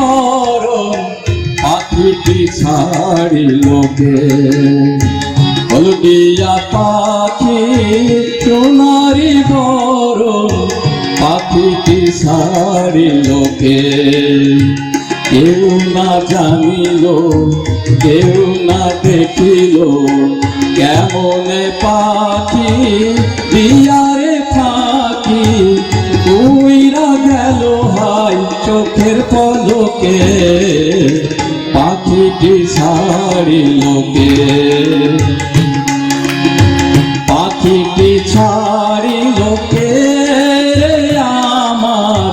বরণ পাখিটি ছাড়িল কে হলদিয়া পাখি সোনারি বরণ পাখিটি ছাড়িল কে কেউ না জানিল কেউ না দেখিল কেমনে পাখি দিয়ারে ফাঁকি উইরা গেল হাই চোখের পলকে পাখিটি ছাড়িল কে পাখিটি ছাড়িল কে আমার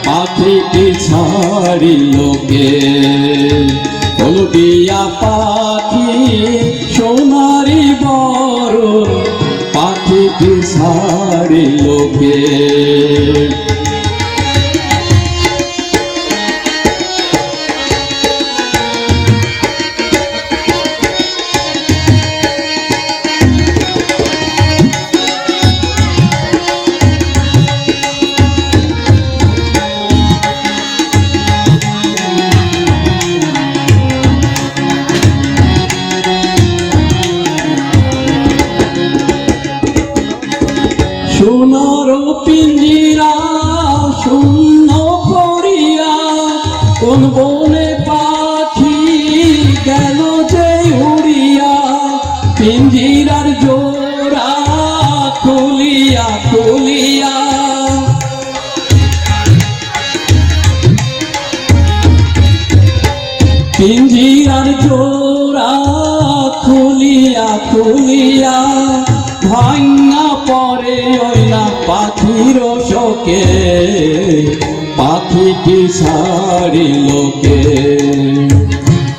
পাখিটি ছাড়িল কে হলদিয়া পাখি সোনারি বরণ পাখিটি ছাড়িল কে সোনার পিঞ্জিরা শূন্য করিয়া কোন বনে পাখি গেল যে উড়িয়া পিঞ্জিরার জোড়া খুলিয়া খুলিয়া পিঞ্জিরার জোড়া খুলিয়া খুলিয়া ভাঙা পরে ওইলা পাখির শোকে পাখিটি ছাড়িল কে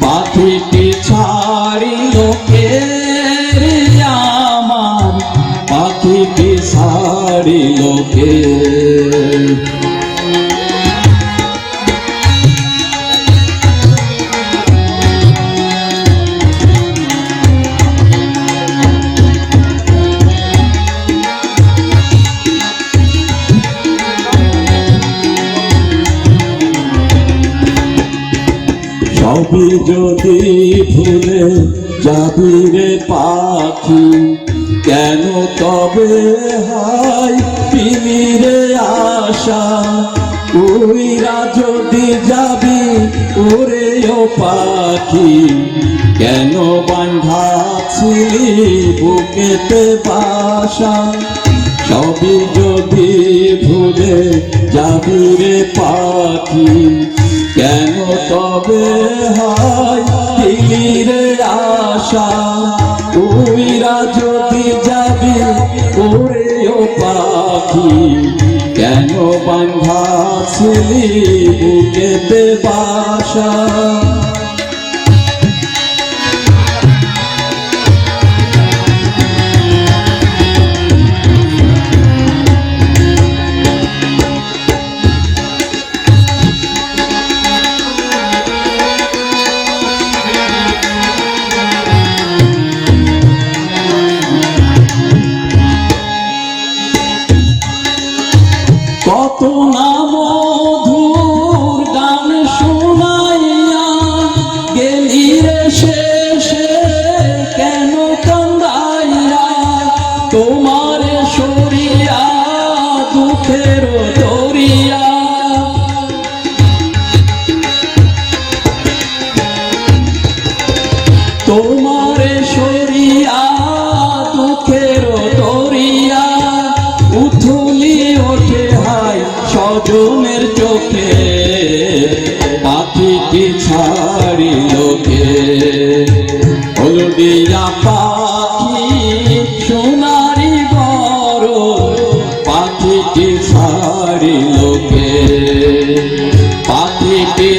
পাখিটি ছাড়িল কে আমার পাখিটি ছাড়িল কে সবই যদি ভুলে যাবি রে পাখি কেন তবে হাই পিলি রে আশা উইরা যদি যাবি ওরে ও পাখি কেন বাঁধাছিলি বুকেতে বাসা সবই যদি ভুলে যাবি রে পাখি কেন তবে হয় দিলিরে আশা উইরা যদি যাবি ওরে ও পাখি কেন বাঁধাছিলি বুকেতে বাসা কত না মধুর গান শোনাইয়া গেলি রে শেষে কেন কান্দাইয়া তোমার সরিয়া দুঃখের দরিয়া তোমার সরিয়া দুঃখের দরিয়া উথুলি ওঠে হাই স্বজনের চোখে পাখিটি ছাড়িল কে হলদিয়া পাখি সোনারি বরণ পাখিটি ছাড়িল কে পাখিটি